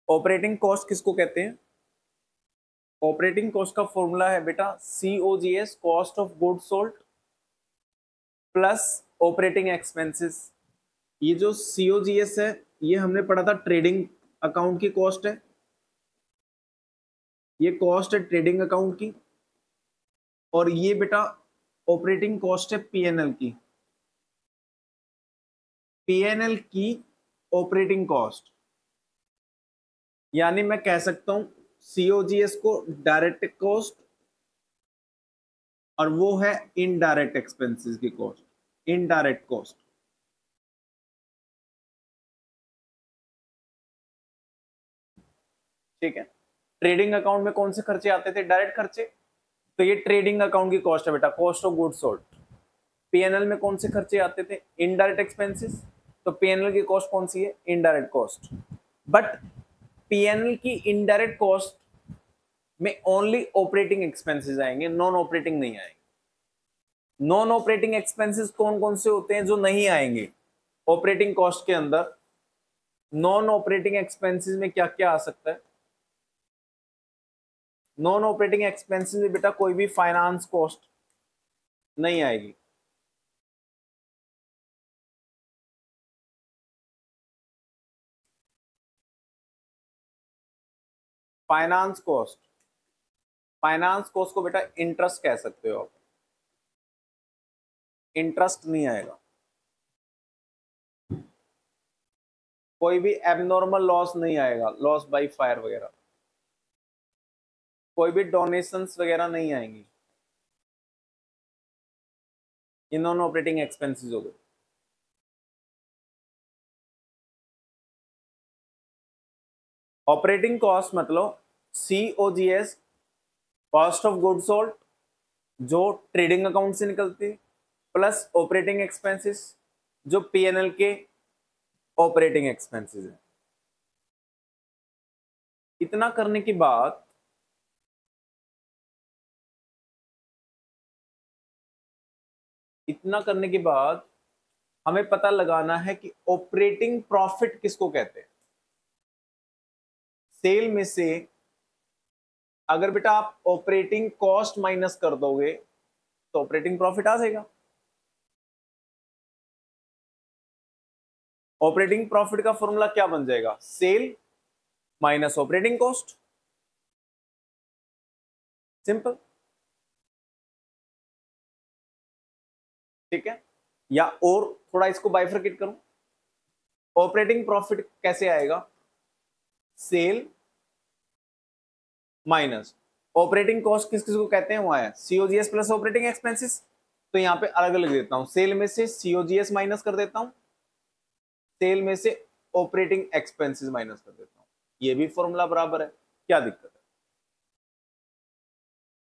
Operating cost किसको कहते हैं? ऑपरेटिंग कॉस्ट का फॉर्मूला है बेटा COGS, cost of goods sold plus operating expenses. ये जो COGS है ये हमने पढ़ा था ट्रेडिंग अकाउंट की कॉस्ट है, ये कॉस्ट है ट्रेडिंग अकाउंट की, और ये बेटा ऑपरेटिंग कॉस्ट है PNL की, PNL की ऑपरेटिंग कॉस्ट। यानी मैं कह सकता हूं COGS को डायरेक्ट कॉस्ट और वो है इनडायरेक्ट एक्सपेंसेस की कॉस्ट, इनडायरेक्ट कॉस्ट। ठीक है, ट्रेडिंग अकाउंट में कौन से खर्चे आते थे? डायरेक्ट खर्चे, तो ये ट्रेडिंग अकाउंट की कॉस्ट है बेटा, cost of goods sold. PNL में कौन से खर्चे आते थे? इनडायरेक्ट एक्सपेंसेस, तो PNL की कॉस्ट कौन सी है? Indirect cost. बट PNL की इनडायरेक्ट कॉस्ट में ओनली ऑपरेटिंग एक्सपेंसेस आएंगे, नॉन ऑपरेटिंग नहीं आएंगे। नॉन ऑपरेटिंग एक्सपेंसेस कौन कौन से होते हैं जो नहीं आएंगे ऑपरेटिंग कॉस्ट के अंदर? नॉन ऑपरेटिंग एक्सपेंसेस में क्या क्या आ सकता है? नॉन ऑपरेटिंग एक्सपेंसेस में बेटा कोई भी फाइनेंस कॉस्ट नहीं आएगी, फाइनेंस कॉस्ट, फाइनेंस कॉस्ट को बेटा इंटरेस्ट कह सकते हो आप, इंटरेस्ट नहीं आएगा। कोई भी एबनॉर्मल लॉस नहीं आएगा, लॉस बाय फायर वगैरह, कोई भी डोनेशंस वगैरह नहीं आएंगी, ये नॉन ऑपरेटिंग एक्सपेंसेस हो गए। ऑपरेटिंग कॉस्ट मतलब COGS, cost of goods sold, जो ट्रेडिंग अकाउंट से निकलती है, प्लस ऑपरेटिंग एक्सपेंसेस जो PNL के ऑपरेटिंग एक्सपेंसेस है। इतना करने के बाद हमें पता लगाना है कि ऑपरेटिंग प्रॉफिट किसको कहते हैं। सेल में से अगर बेटा आप ऑपरेटिंग कॉस्ट माइनस कर दोगे तो ऑपरेटिंग प्रॉफिट आ जाएगा। ऑपरेटिंग प्रॉफिट का फॉर्मूला क्या बन जाएगा? Sale minus operating cost, simple. ठीक है, या और थोड़ा इसको बाइफरकेट करूं, ऑपरेटिंग प्रॉफिट कैसे आएगा? सेल माइनस ऑपरेटिंग कॉस्ट किस किस को कहते हैं? वहां है COGS प्लस ऑपरेटिंग एक्सपेंसेस। तो यहां पे अलग अलग देता हूं, सेल में से COGS माइनस कर देता हूं, सेल में से ऑपरेटिंग एक्सपेंसेस माइनस कर देता हूं, ये भी फॉर्मूला बराबर है, क्या दिक्कत है?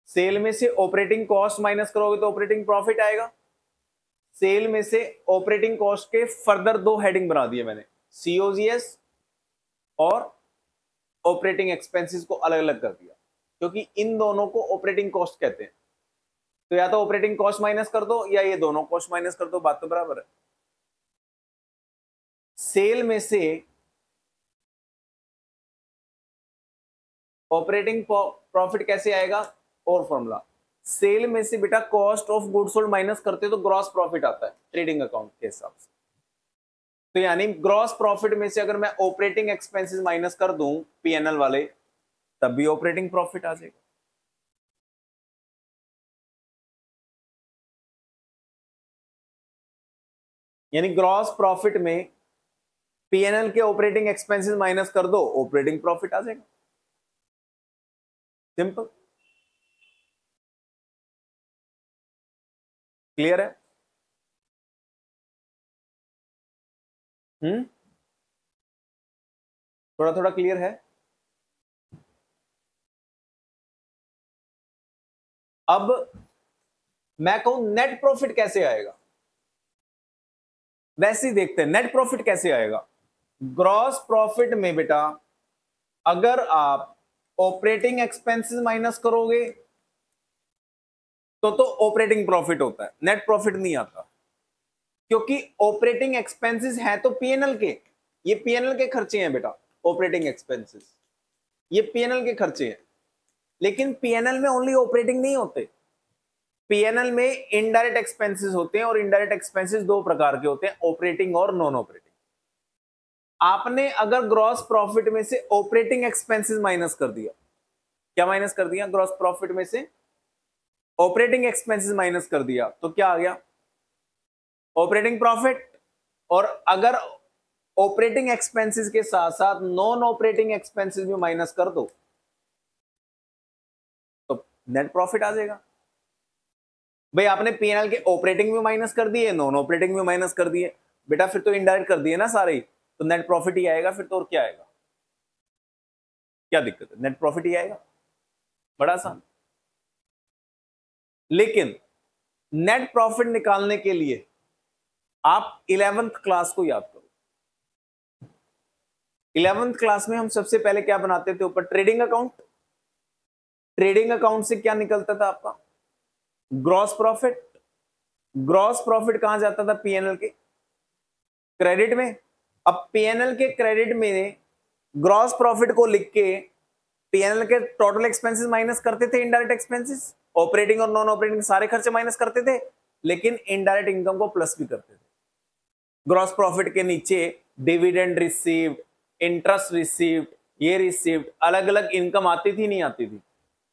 सेल में से ऑपरेटिंग कॉस्ट माइनस करोगे तो ऑपरेटिंग प्रॉफिट आएगा। सेल में से ऑपरेटिंग कॉस्ट के फर्दर दो हेडिंग बना दिए मैंने, COGS और ऑपरेटिंग एक्सपेंसेस को अलग अलग कर दिया, क्योंकि इन दोनों को ऑपरेटिंग कॉस्ट कहते हैं। तो या तो ऑपरेटिंग कॉस्ट माइनस कर दो या ये दोनों कॉस्ट माइनस कर दो, बात तो बराबर है। सेल में से ऑपरेटिंग प्रॉफिट कैसे आएगा? और फॉर्मूला, सेल में से बेटा cost of goods sold minus करते तो ग्रॉस प्रॉफिट आता है ट्रेडिंग अकाउंट के हिसाब से। तो यानी ग्रॉस प्रॉफिट में से अगर मैं ऑपरेटिंग एक्सपेंसेस माइनस कर दूं PNL वाले, तब भी ऑपरेटिंग प्रॉफिट आ जाएगा। यानी ग्रॉस प्रॉफिट में PNL के ऑपरेटिंग एक्सपेंसेस माइनस कर दो, ऑपरेटिंग प्रॉफिट आ जाएगा, सिंपल। क्लियर है? थोड़ा थोड़ा क्लियर है? अब मैं कहूं नेट प्रॉफिट कैसे आएगा, वैसे ही देखते हैं नेट प्रॉफिट कैसे आएगा। ग्रॉस प्रॉफिट में बेटा अगर आप ऑपरेटिंग एक्सपेंसेस माइनस करोगे तो ऑपरेटिंग प्रॉफिट होता है, नेट प्रॉफिट नहीं आता, क्योंकि ऑपरेटिंग एक्सपेंसेस है तो PNL के, ये PNL के खर्चे हैं बेटा, ऑपरेटिंग एक्सपेंसेस, ये पीएनएल के खर्चे हैं। लेकिन पीएनएल में ओनली ऑपरेटिंग नहीं होते, पीएनएल में इनडायरेक्ट एक्सपेंसेस होते हैं, और इनडायरेक्ट एक्सपेंसेस दो प्रकार के होते हैं, ऑपरेटिंग और नॉन ऑपरेटिंग। आपने अगर ग्रॉस प्रॉफिट में से ऑपरेटिंग एक्सपेंसेस माइनस कर दिया, क्या माइनस कर दिया, ग्रॉस प्रॉफिट में से ऑपरेटिंग एक्सपेंसेस माइनस कर दिया, तो क्या आ गया, ऑपरेटिंग प्रॉफिट। और अगर ऑपरेटिंग एक्सपेंसेस के साथ साथ नॉन ऑपरेटिंग एक्सपेंसेस भी माइनस कर दो तो नेट प्रॉफिट आ जाएगा। भाई आपने पीएनएल के ऑपरेटिंग भी माइनस कर दिए, नॉन ऑपरेटिंग भी माइनस कर दिए, बेटा फिर तो इनडायरेक्ट कर दिए ना सारे ही, तो नेट प्रॉफिट ही आएगा फिर तो, और क्या आएगा, क्या दिक्कत है, नेट प्रॉफिट ही आएगा, बड़ा आसान। लेकिन नेट प्रॉफिट निकालने के लिए आप 11th क्लास को याद करो। 11th क्लास में हम सबसे पहले क्या बनाते थे, ऊपर ट्रेडिंग अकाउंट, ट्रेडिंग अकाउंट से क्या निकलता था आपका, ग्रॉस प्रॉफिट। ग्रॉस प्रॉफिट कहां जाता था, पीएनएल के क्रेडिट में। अब पीएनएल के क्रेडिट में ग्रॉस प्रॉफिट को लिख के पीएनएल के टोटल एक्सपेंसेस माइनस करते थे, इनडायरेक्ट एक्सपेंसेस, ऑपरेटिंग और नॉन ऑपरेटिंग सारे खर्चे माइनस करते थे, लेकिन इनडायरेक्ट इनकम को प्लस भी करते थे। ग्रॉस प्रॉफिट के नीचे डिविडेंड रिसीव्ड, इंटरेस्ट रिसीव्ड, ये रिसीव्ड, अलग अलग इनकम आती थी, नहीं आती थी,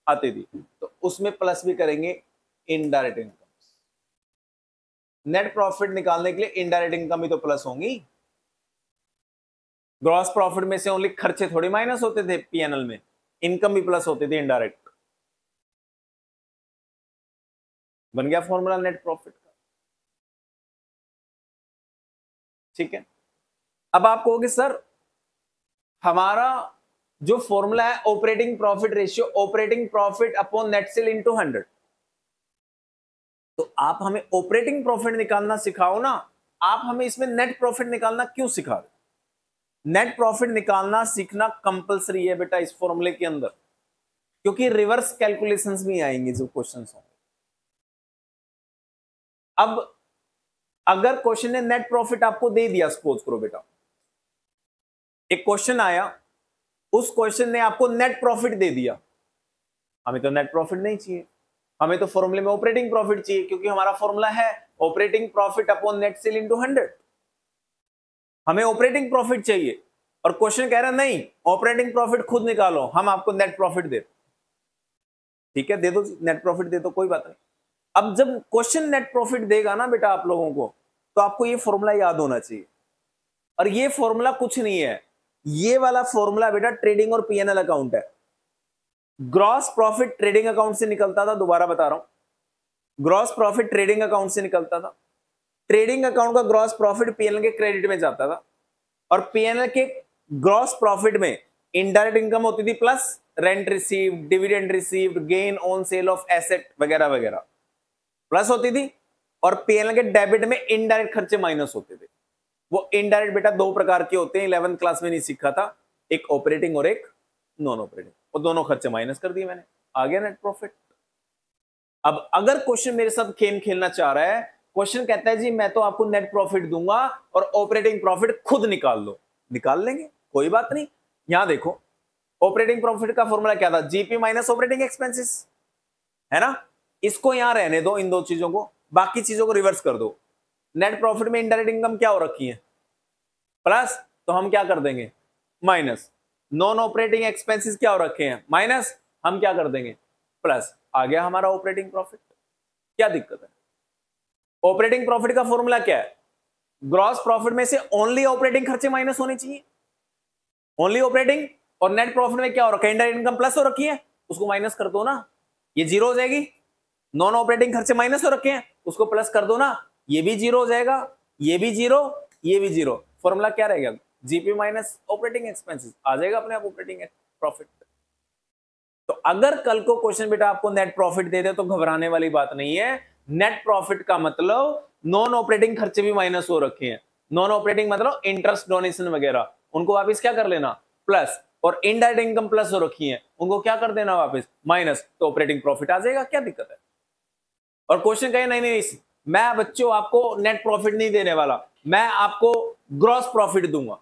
आती थी, तो उसमें प्लस भी करेंगे इनडायरेक्ट इनकम। नेट प्रॉफिट निकालने के लिए इनडायरेक्ट इनकम ही तो प्लस होंगी। ग्रॉस प्रॉफिट में से ओनली खर्चे थोड़ी माइनस होते थे पीएनएल में, इनकम भी प्लस होती थी इनडायरेक्ट। बन गया फॉर्मूला नेट प्रॉफिट का, ठीक है। अब आप कहोगे सर हमारा जो फॉर्मूला है operating profit ratio, operating profit upon net cell into 100, तो आप हमें ऑपरेटिंग प्रॉफिट निकालना सिखाओ ना, आप हमें इसमें नेट प्रॉफिट निकालना क्यों सिखा रहे? नेट प्रॉफिट निकालना सीखना कंपलसरी है बेटा इस फॉर्मूले के अंदर, क्योंकि रिवर्स कैलकुलेशंस भी आएंगे जो क्वेश्चंस होंगे। अब अगर क्वेश्चन ने नेट प्रॉफिट आपको दे दिया, सपोज करो बेटा एक क्वेश्चन आया, उस क्वेश्चन ने आपको नेट प्रॉफिट दे दिया, हमें तो नेट प्रॉफिट नहीं चाहिए, हमें तो फॉर्मूले में ऑपरेटिंग प्रॉफिट चाहिए, क्योंकि हमारा फॉर्मूला है operating profit upon net cell into 100। हमें ऑपरेटिंग प्रॉफिट चाहिए और क्वेश्चन कह रहा है नहीं ऑपरेटिंग प्रॉफिट खुद निकालो, हम आपको नेट प्रॉफिट दे, ठीक है दे दो नेट प्रॉफिट दे दो, कोई बात नहीं। अब जब क्वेश्चन नेट प्रॉफिट देगा ना बेटा आप लोगों को, तो आपको ये फॉर्मूला याद होना चाहिए, और ये फॉर्मूला कुछ नहीं है, ये वाला फॉर्मूला बेटा ट्रेडिंग और पीएनएल अकाउंट है। ग्रॉस प्रॉफिट ट्रेडिंग अकाउंट से निकलता था, दोबारा बता रहा हूं, ग्रॉस प्रॉफिट ट्रेडिंग अकाउंट से निकलता था, ट्रेडिंग अकाउंट का ग्रॉस प्रॉफिट पीएनएल के क्रेडिट में जाता था, और पीएनएल के ग्रॉस प्रॉफिट में इनडायरेक्ट इनकम होती थी plus rent received, dividend received, gain on sale of asset वगैरह वगैरह प्लस होती थी, और पीएनएल के डेबिट में इनडायरेक्ट खर्चे माइनस होते थे। वो इनडायरेक्ट बेटा दो प्रकार के होते हैं, 11th क्लास में नहीं सीखा था, एक ऑपरेटिंग और एक नॉन ऑपरेटिंग, और दोनों खर्चे माइनस कर दिए मैंने, आ गया नेट प्रॉफिट। अब अगर क्वेश्चन मेरे साथ खेल खेलना चाह रहा है, क्वेश्चन कहता है जी मैं तो आपको नेट प्रॉफिट दूंगा और ऑपरेटिंग प्रॉफिट खुद निकाल लो, निकाल लेंगे कोई बात नहीं। यहां देखो ऑपरेटिंग प्रॉफिट का फॉर्मूला क्या था, जीपी माइनस ऑपरेटिंग एक्सपेंसेस, है ना, इसको यहां रहने दो, इन दो चीजों को, बाकी चीजों को रिवर्स कर दो। नेट प्रॉफिट में इनडायरेक्ट इनकम क्या हो रखी है, प्लस, तो हम क्या कर देंगे माइनस, नॉन ऑपरेटिंग एक्सपेंसेस क्या हो रखे हैं माइनस, हम क्या कर देंगे प्लस, आ गया हमारा ऑपरेटिंग प्रॉफिट। क्या दिक्कत है, ऑपरेटिंग प्रॉफिट का फॉर्मूला क्या है, ग्रॉस प्रॉफिट में से ओनली ऑपरेटिंग खर्चे माइनस होने चाहिए, ओनली ऑपरेटिंग, और नेट प्रॉफिट में क्या हो रखा है इनडायरेक्ट इनकम प्लस हो रखी है, उसको माइनस कर दो ना, ये जीरो हो जाएगी। नॉन ऑपरेटिंग खर्चे माइनस हो रखे हैं, उसको प्लस कर दो ना, ये भी जीरो हो जाएगा, ये भी जीरो, ये भी जीरो, फॉर्मूला क्या रहेगा, जीपी माइनस ऑपरेटिंग एक्सपेंसेस, आ जाएगा अपने आप ऑपरेटिंग प्रॉफिट। तो अगर कल को क्वेश्चन बेटा आपको नेट प्रॉफिट दे दे तो घबराने वाली बात नहीं है, नेट प्रॉफिट का मतलब नॉन ऑपरेटिंग खर्चे भी माइनस हो रखे हैं, नॉन ऑपरेटिंग मतलब इंटरेस्ट डोनेशन वगैरह, उनको वापस क्या कर लेना प्लस, और इनडायरेक्ट इनकम प्लस हो रखी है उनको क्या कर देना वापस माइनस, तो ऑपरेटिंग प्रॉफिट आ जाएगा, क्या दिक्कत है। और क्वेश्चन कहे नहीं नहीं मैं बच्चों आपको नेट प्रॉफिट नहीं देने वाला, मैं आपको ग्रॉस प्रॉफिट दूंगा,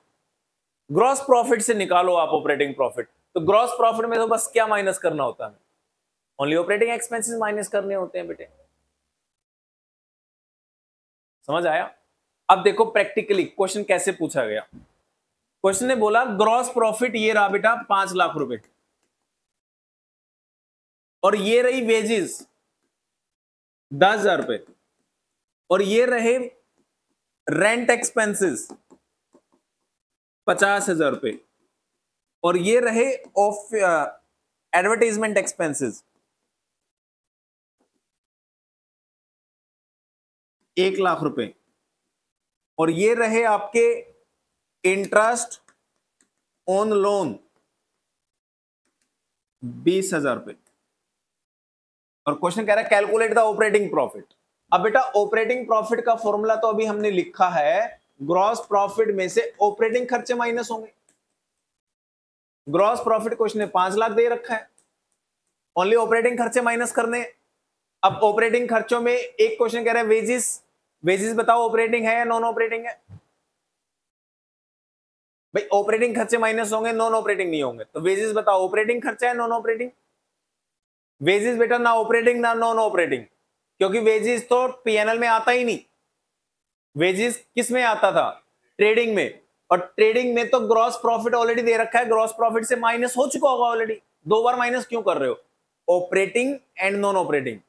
ग्रॉस प्रॉफिट से निकालो आप ऑपरेटिंग प्रॉफिट, तो ग्रॉस प्रॉफिट में तो बस क्या माइनस करना होता है, ओनली ऑपरेटिंग एक्सपेंसेस माइनस करने होते हैं बेटे। समझ आया? अब देखो प्रैक्टिकली क्वेश्चन कैसे पूछा गया। क्वेश्चन ने बोला ग्रॉस प्रॉफिट ये रहा बेटा 5 लाख रुपए, और ये रही वेजेस 10,000 रुपए, और ये रहे रेंट एक्सपेंसेस 50,000 रुपए, और ये रहे ऑफ एडवर्टाइजमेंट एक्सपेंसेस 1 लाख रुपए, और ये रहे आपके इंटरेस्ट ऑन लोन 20,000 रुपए। और क्वेश्चन कह रहा है कैलकुलेट द ऑपरेटिंग प्रॉफिट। अब बेटा ऑपरेटिंग प्रॉफिट का फॉर्मूला तो अभी हमने लिखा है, ग्रॉस प्रॉफिट में से ऑपरेटिंग खर्चे माइनस होंगे। ग्रॉस प्रॉफिट क्वेश्चन ने 5 लाख दे रखा है, ओनली ऑपरेटिंग खर्चे माइनस करने। अब ऑपरेटिंग खर्चों में एक क्वेश्चन कह रहा है वेजिस, वेजिस बताओ ऑपरेटिंग है या नॉन ऑपरेटिंग है? भाई ऑपरेटिंग खर्चे माइनस होंगे, नॉन ऑपरेटिंग नहीं होंगे, तो वेजिस बताओ ऑपरेटिंग खर्चा है नॉन ऑपरेटिंग? वेजिस बेटा ना ऑपरेटिंग ना नॉन ऑपरेटिंग, क्योंकि वेजिस तो पीएनएल में आता ही नहीं। वेजिस किस में आता था? ट्रेडिंग में, और ट्रेडिंग में तो ग्रॉस प्रॉफिट ऑलरेडी दे रखा है, ग्रॉस प्रॉफिट से माइनस हो चुका होगा ऑलरेडी। दो बार माइनस क्यों कर रहे हो? ऑपरेटिंग एंड नॉन ऑपरेटिंग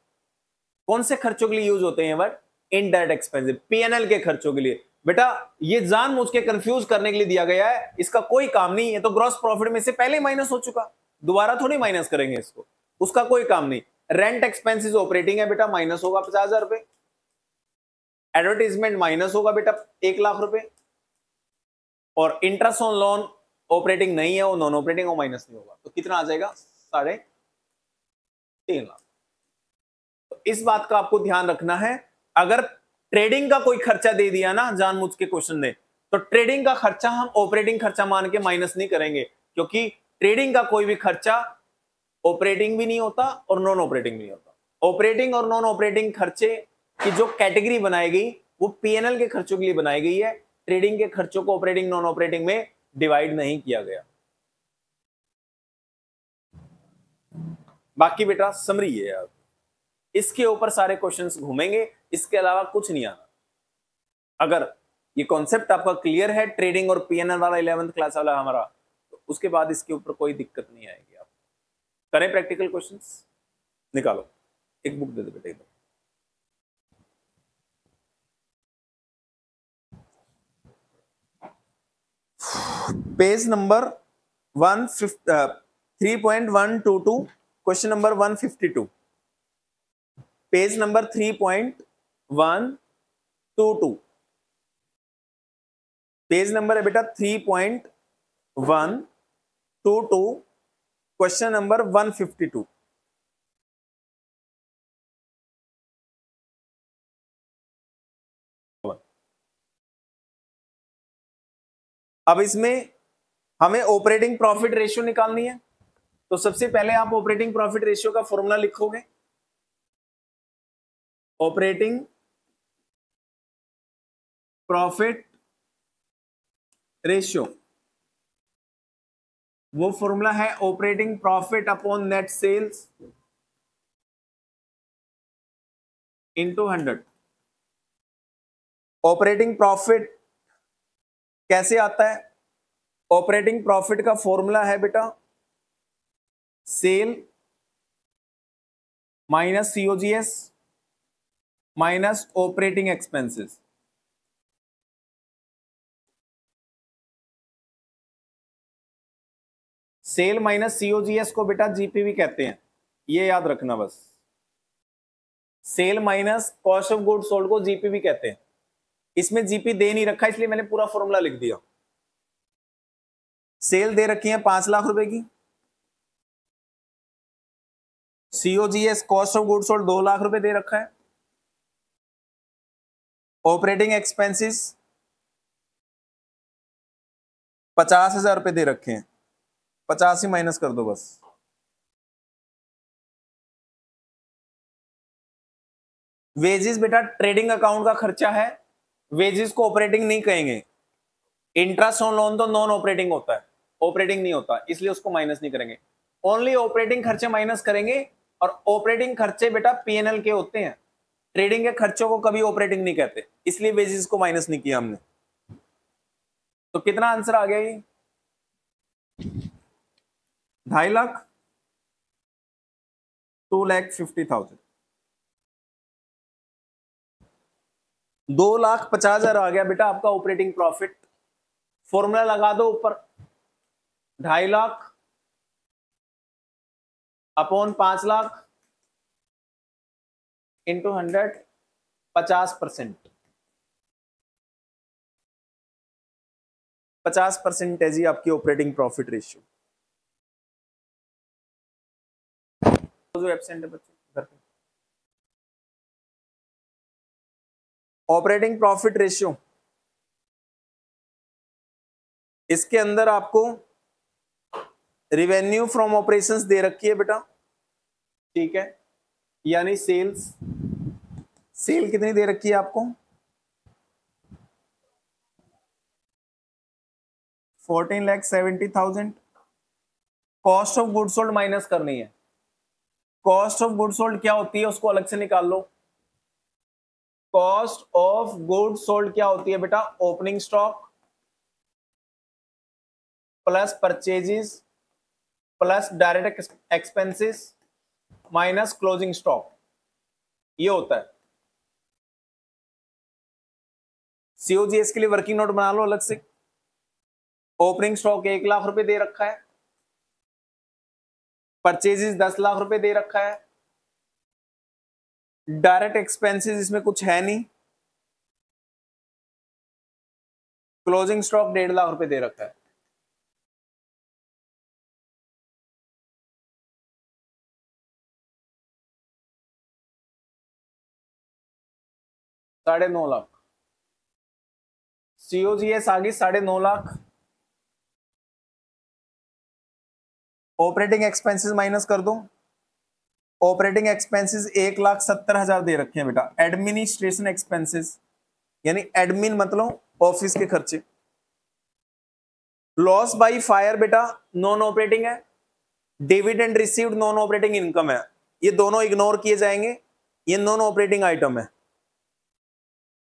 कौन से खर्चों के लिए यूज होते हैं? वर्ड इनडायरेक्ट एक्सपेंसिव, पीएनएल के खर्चों के लिए। बेटा ये जानबूझ के कंफ्यूज करने के लिए दिया गया है, इसका कोई काम नहीं है। तो ग्रॉस प्रॉफिट में से पहले माइनस हो चुका, दोबारा थोड़ी माइनस करेंगे इसको, उसका कोई काम नहीं। रेंट एक्सपेंसिस ऑपरेटिंग है बेटा, माइनस होगा 50,000 रुपए। एडवर्टीजमेंट माइनस होगा बेटा 1 लाख रुपए, और इंटरेस्ट ऑन लोन ऑपरेटिंग नहीं है, वो नॉन ऑपरेटिंग, वो माइनस नहीं होगा। तो कितना आ जाएगा? 3.5 लाख। तो इस बात का आपको ध्यान रखना है, अगर ट्रेडिंग का कोई खर्चा दे दिया ना जानबूझ के क्वेश्चन ने, तो ट्रेडिंग का खर्चा हम ऑपरेटिंग खर्चा मान के माइनस नहीं करेंगे, क्योंकि ट्रेडिंग का कोई भी खर्चा ऑपरेटिंग भी नहीं होता और नॉन ऑपरेटिंग भी नहीं होता। ऑपरेटिंग और नॉन ऑपरेटिंग खर्चे की जो कैटेगरी बनाई गई वो पीएनएल के खर्चों के लिए बनाई गई है, ट्रेडिंग के खर्चों को ऑपरेटिंग नॉन ऑपरेटिंग में डिवाइड नहीं किया गया। बाकी बेटा समरी है यार, इसके ऊपर सारे क्वेश्चंस घूमेंगे, इसके अलावा कुछ नहीं आना। अगर ये कॉन्सेप्ट आपका क्लियर है ट्रेडिंग और पीएनएल वाला 11th क्लास वाला हमारा, तो उसके बाद इसके ऊपर कोई दिक्कत नहीं आएगी। आप करें प्रैक्टिकल क्वेश्चंस, निकालो, एक बुक दे दो बेटे इधर। Page number 3.122, question number 152, page number 3.122, page number है बेटा 3.122, क्वेश्चन नंबर 152। अब इसमें हमें ऑपरेटिंग प्रॉफिट रेशियो निकालनी है, तो सबसे पहले आप ऑपरेटिंग प्रॉफिट रेशियो का फॉर्मूला लिखोगे। ऑपरेटिंग प्रॉफिट रेशियो, वो फॉर्मूला है operating profit upon net sales into 100। Operating profit कैसे आता है? ऑपरेटिंग प्रॉफिट का फॉर्मूला है बेटा sale minus COGS minus operating expenses. Sale minus COGS को बेटा जीपीवी कहते हैं, ये याद रखना बस। Sale minus cost of goods sold को जीपीवी कहते हैं। इसमें जीपी दे नहीं रखा इसलिए मैंने पूरा फॉर्मूला लिख दिया। सेल दे रखी है 5 लाख रुपए की, COGS cost of goods sold 2 lakh रुपए दे रखा है, ऑपरेटिंग एक्सपेंसेस 50,000 रुपए दे रखे हैं, 50 ही माइनस कर दो बस। वेजेस बेटा ट्रेडिंग अकाउंट का खर्चा है, वेजेस को ऑपरेटिंग नहीं कहेंगे, इंट्रास्टोन लोन तो नॉन ऑपरेटिंग होता है, ऑपरेटिंग नहीं होता, इसलिए उसको माइनस नहीं करेंगे। ओनली ऑपरेटिंग खर्चे माइनस करेंगे, और ऑपरेटिंग खर्चे बेटा पीएनएल के होते हैं, ट्रेडिंग के खर्चों को कभी ऑपरेटिंग नहीं कहते, इसलिए बेसिस को माइनस नहीं किया हमने। तो कितना आंसर आ गया ये? 2.5 लाख, 2,50,000, 2,50,000 आ गया बेटा आपका ऑपरेटिंग प्रॉफिट। फॉर्मूला लगा दो ऊपर, 2.5 लाख अपॉन 5 लाख इंटू 100, 50%, 50% है जी आपकी ऑपरेटिंग प्रॉफिट रेशियो। जो एब्सेंट है बच्चे घर पे, ऑपरेटिंग प्रॉफिट रेशियो, इसके अंदर आपको रिवेन्यू फ्रॉम ऑपरेशंस दे रखी है बेटा, ठीक है, यानी सेल्स, सेल कितनी दे रखी है आपको? 14,70,000। Cost of good sold minus करनी है। कॉस्ट ऑफ गुड सोल्ड क्या होती है उसको अलग से निकाल लो। कॉस्ट ऑफ गुड सोल्ड क्या होती है बेटा? Opening stock plus purchases plus direct expenses minus closing stock, ये होता है। सीओजीएस के लिए वर्किंग नोट बना लो अलग से। ओपनिंग स्टॉक 1 लाख रुपए दे रखा है, परचेजेस 10 लाख रुपए दे रखा है, डायरेक्ट एक्सपेंसेस इसमें कुछ है नहीं, क्लोजिंग स्टॉक 1.5 लाख रुपए दे रखा है। $9.5 लाख। सीओजीएस आ गई 9.5 लाख। ऑपरेटिंग एक्सपेंसेस माइनस कर दो। ऑपरेटिंग एक्सपेंसेस 1,70,000 दे रखे हैं बेटा। एडमिनिस्ट्रेशन एक्सपेंसेस यानी एडमिन मतलब ऑफिस के खर्चे। लॉस बाई फायर बेटा नॉन ऑपरेटिंग है, dividend received non operating income है, ये दोनों इग्नोर किए जाएंगे, ये नॉन ऑपरेटिंग आइटम है।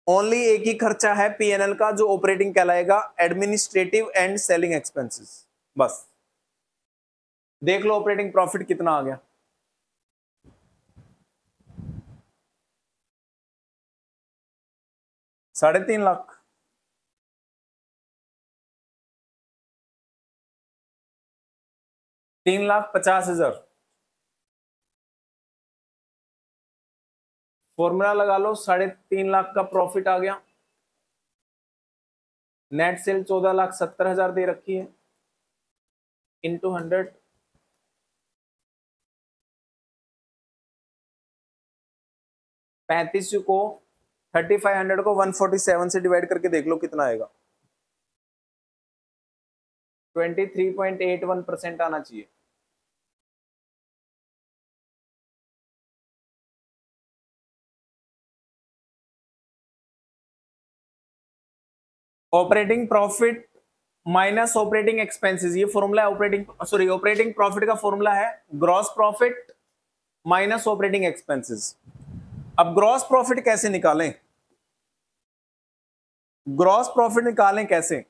ओनली एक ही खर्चा है पीएनएल का जो ऑपरेटिंग कहलाएगा, एडमिनिस्ट्रेटिव एंड सेलिंग एक्सपेंसेस। बस देख लो ऑपरेटिंग प्रॉफिट कितना आ गया। $3.5 लाख। $3,50,000। फॉर्मूला लगा लो, 3.5 लाख का प्रॉफिट आ गया। नेट सेल 14,70,000 दे रखी है, इंटू 100, 35 को 3500 को 147 से डिवाइड करके देख लो कितना आएगा। 23.81% आना चाहिए। Operating profit minus operating expenses, ये फॉर्मूला है ऑपरेटिंग प्रॉफिट का फॉर्मूला है gross profit minus operating expenses. अब ग्रॉस प्रॉफिट कैसे निकालें? ग्रॉस प्रॉफिट निकालें कैसे,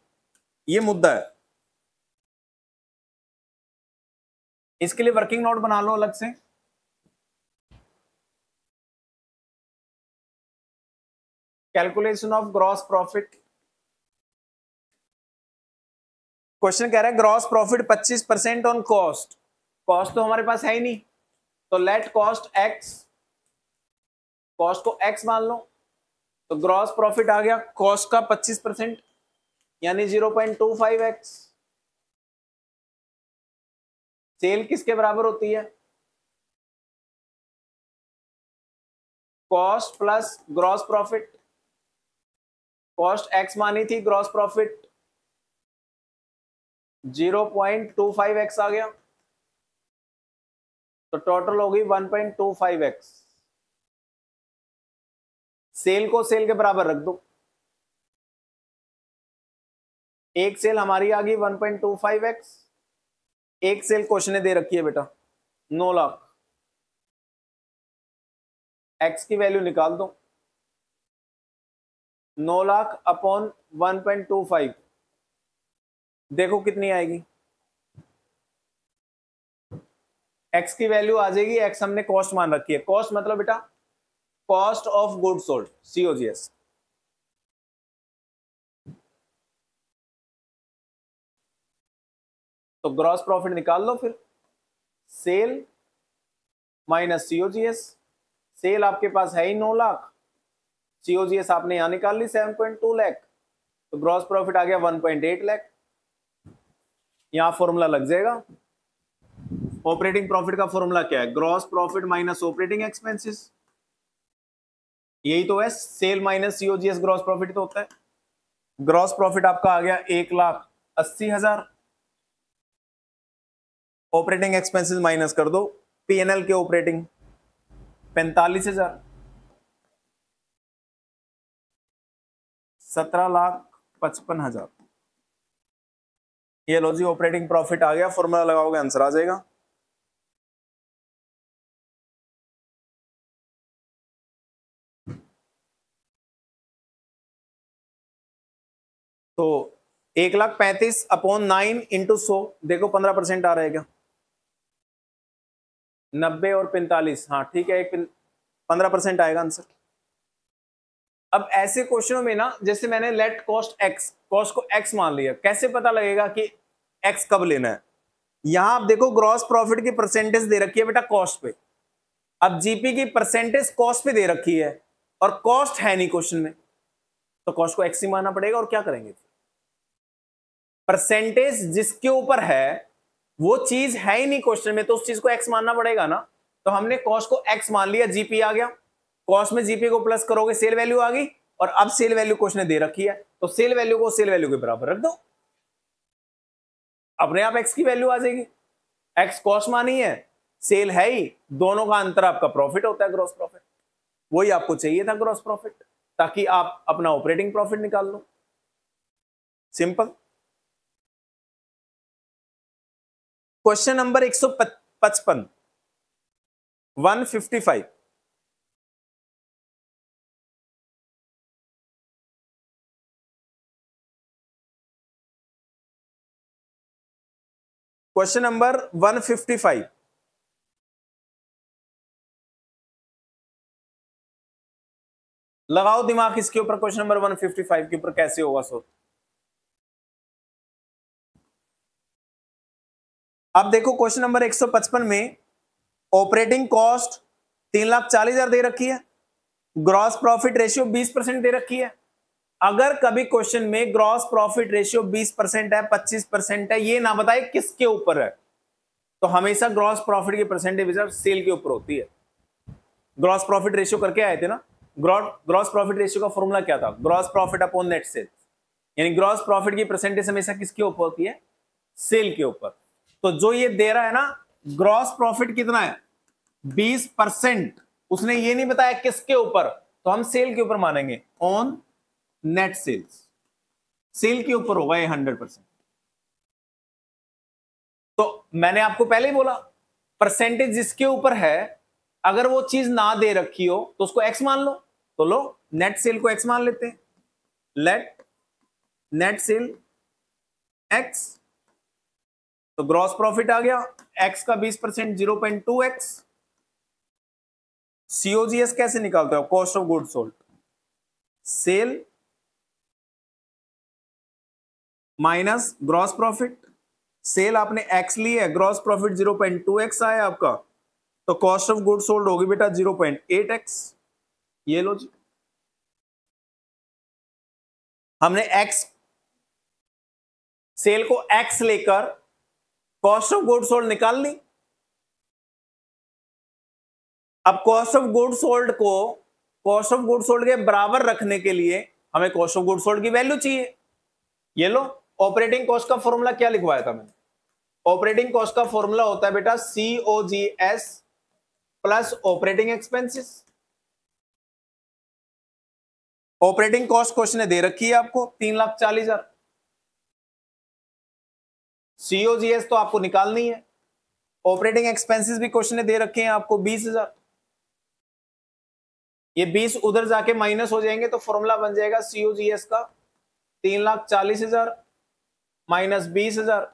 ये मुद्दा है। इसके लिए वर्किंग नोट बना लो अलग से। Calculation of gross profit. Question कह रहा है gross profit 25% on cost. Cost तो हमारे पास है ही नहीं, तो लेट कॉस्ट एक्स, कॉस्ट को एक्स मान लो, तो ग्रॉस प्रॉफिट आ गया कॉस्ट का 25% यानी 0.25x। सेल किसके बराबर होती है? Cost plus gross profit. Cost x मानी थी, ग्रॉस प्रॉफिट 0.25x आ गया, तो टोटल हो गई 1.25x। सेल को सेल के बराबर रख दो, एक सेल हमारी आ गई 1.25x, एक सेल क्वेश्चन दे रखी है बेटा 9 लाख, x की वैल्यू निकाल दो, 9 लाख अपॉन 1.25, देखो कितनी आएगी, x की वैल्यू आ जाएगी, x हमने कॉस्ट मान रखी है, कॉस्ट मतलब बेटा cost of good sold, COGS। तो ग्रॉस प्रॉफिट निकाल लो फिर, सेल माइनस COGS, सेल आपके पास है ही 9 लाख, COGS आपने यहां निकाल ली 7.2 लाख, तो ग्रॉस प्रॉफिट आ गया 1.8 लाख। यहां फॉर्मूला लग जाएगा, ऑपरेटिंग प्रॉफिट का फॉर्मूला क्या है, gross profit minus operating expenses, यही तो है, sale minus COGS gross profit तो होता है। ग्रॉस प्रॉफिट आपका आ गया 1,80,000, ऑपरेटिंग एक्सपेंसेस माइनस कर दो, P&L के ऑपरेटिंग 45,000, 17,55,000। ये लो जी ऑपरेटिंग प्रॉफिट आ गया, फॉर्मूला लगाओगे आंसर आ जाएगा। तो 1,35,000 अपॉन 9 इंटू 100, देखो 15% आ रहा है क्या, 90 और 45, हाँ ठीक है, 15% आएगा आंसर। अब ऐसे क्वेश्चनों में ना, जैसे मैंने लेट कॉस्ट एक्स, कॉस्ट को एक्स मान लिया, कैसे पता लगेगा कि एक्स कब लेना है, यहां आप देखो ग्रॉस प्रॉफिट की परसेंटेज दे रखी है बेटा कॉस्ट पे, अब जीपी की परसेंटेज कॉस्ट पे दे रखी है और कॉस्ट है नहीं क्वेश्चन में, तो कॉस्ट को एक्स ही मानना पड़ेगा, और क्या करेंगे, परसेंटेज जिसके ऊपर है वो चीज है ही नहीं क्वेश्चन में, तो उस चीज को एक्स मानना पड़ेगा ना, तो हमने कॉस्ट को एक्स मान लिया, जीपी आ गया, कॉस्ट में जीपी को प्लस करोगे सेल वैल्यू आ गई, और अब सेल वैल्यू क्वेश्चन ने दे रखी है, तो सेल वैल्यू को सेल वैल्यू के बराबर रख दो, अपने आप एक्स की वैल्यू आ जाएगी, एक्स कॉस्ट मानी है, सेल है ही, दोनों का अंतर आपका प्रॉफिट होता है, ग्रॉस प्रॉफिट, वही आपको चाहिए था ग्रॉस प्रॉफिट, ताकि आप अपना ऑपरेटिंग प्रॉफिट निकाल लो, simple. Question number 155, 155, question number 155, लगाओ दिमाग इसके ऊपर, क्वेश्चन नंबर 155 के ऊपर कैसे होगा सो। अब देखो क्वेश्चन नंबर 155 में ऑपरेटिंग कॉस्ट 3,40,000 दे रखी है, ग्रॉस प्रॉफिट रेशियो 20% दे रखी है, अगर कभी क्वेश्चन में ग्रॉस प्रॉफिट रेशियो 20% है, 25% है, ये ना बताए किसके ऊपर है, तो हमेशा ग्रॉस प्रॉफिट की परसेंटेज रिजर्व सेल के ऊपर होती है। ग्रॉस प्रॉफिट रेशियो करके आए थे ना, ग्रॉस प्रॉफिट रेशियो का फॉर्मूला क्या था, gross profit upon net sales, यानी ग्रॉस प्रॉफिट की परसेंटेज हमेशा किसके ऊपर होती है, सेल के ऊपर। तो जो ये दे रहा है ना ग्रॉस प्रॉफिट कितना है 20%, उसने ये नहीं बताया किसके ऊपर, तो हम सेल के ऊपर मानेंगे, ऑन नेट सेल्स, सेल के ऊपर होगा ये 100%। तो मैंने आपको पहले ही बोला परसेंटेज जिसके ऊपर है, अगर वो चीज ना दे रखी हो तो उसको एक्स मान लो, तो लो नेट सेल को एक्स मान लेते हैं, लेट नेट सेल एक्स, तो ग्रॉस प्रॉफिट आ गया एक्स का 20% 0.2x, COGS कैसे निकालते हो, cost of good sold, sale minus gross profit, sale आपने x ली है, ग्रॉस प्रॉफिट 0.2x आया आपका, तो कॉस्ट ऑफ गुड सोल्ड होगी बेटा 0.8x, ये लो जी, हमने x सेल को x लेकर कॉस्ट ऑफ गुड सोल्ड निकाल ली। अब कॉस्ट ऑफ गुड सोल्ड को कॉस्ट ऑफ गुड सोल्ड के बराबर रखने के लिए हमें कॉस्ट ऑफ गुड सोल्ड की वैल्यू चाहिए, ये लो ऑपरेटिंग कॉस्ट का फॉर्मूला क्या लिखवाया था मैंने, ऑपरेटिंग कॉस्ट का फॉर्मूला होता है बेटा COGS plus operating expenses. Operating cost question ने दे रखी है आपको 3,40,000, COGS तो आपको निकालनी है। ऑपरेटिंग एक्सपेंसेस भी क्वेश्चन में दे रखे हैं आपको 20,000, ये 20 उधर जाके माइनस हो जाएंगे तो फॉर्मूला बन जाएगा COGS का 3,40,000 माइनस 20,000,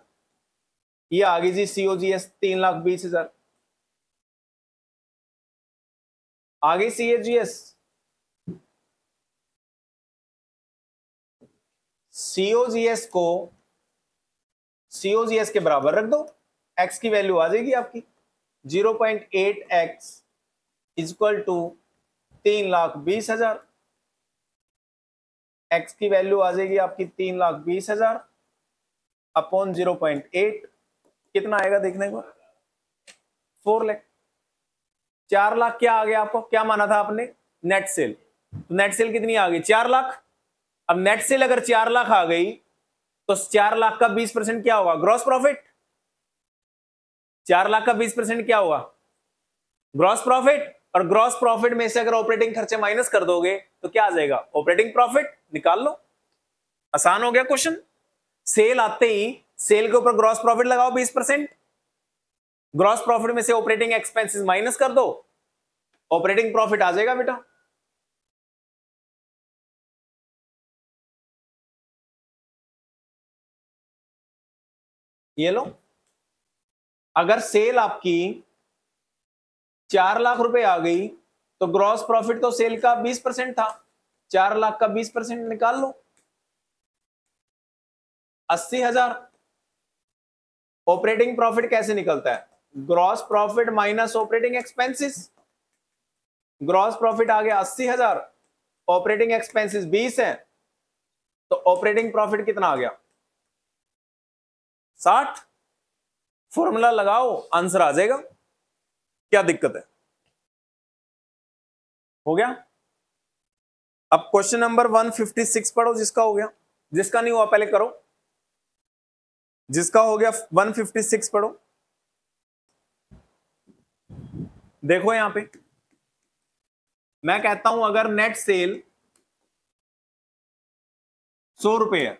ये आ गई जी COGS 3,20,000 आ गई COGS। COGS को COGS के बराबर रख दो, x की वैल्यू आ जाएगी आपकी 0.8x इक्वल टू 3,20,000, x की वैल्यू आ जाएगी आपकी 3,20,000 अपॉन 0.8, कितना आएगा देखने को 4 लाख। 4 लाख क्या आ गया आपको, क्या माना था आपने नेट सेल, तो नेट सेल कितनी आ गई 4 लाख। अब नेट सेल अगर 4 लाख आ गई तो 4 लाख का 20% क्या होगा ग्रॉस प्रॉफिट, 4 लाख का 20% क्या होगा ग्रॉस प्रॉफिट, और ग्रॉस प्रॉफिट में से अगर ऑपरेटिंग खर्चे माइनस कर दोगे तो क्या आ जाएगा ऑपरेटिंग प्रॉफिट, निकाल लो, आसान हो गया क्वेश्चन। सेल आते ही सेल के ऊपर ग्रॉस प्रॉफिट लगाओ 20%, ग्रॉस प्रॉफिट में से ऑपरेटिंग एक्सपेंसेस माइनस कर दो, ऑपरेटिंग प्रॉफिट आ जाएगा बेटा। ये लो, अगर सेल आपकी 4 लाख रुपए आ गई तो ग्रॉस प्रॉफिट तो सेल का 20% था, 4 लाख का 20% निकाल लो 80,000। ऑपरेटिंग प्रॉफिट कैसे निकलता है, gross profit minus operating expenses, gross profit आ गया 80,000, ऑपरेटिंग एक्सपेंसेस 20 है, तो ऑपरेटिंग प्रॉफिट कितना आ गया 60। फॉर्मूला लगाओ आंसर आ जाएगा, क्या दिक्कत है, हो गया। अब क्वेश्चन नंबर 156 पढ़ो, जिसका हो गया, जिसका नहीं हुआ पहले करो, जिसका हो गया 156 पढ़ो। देखो यहां पे मैं कहता हूं अगर नेट सेल 100 रुपए है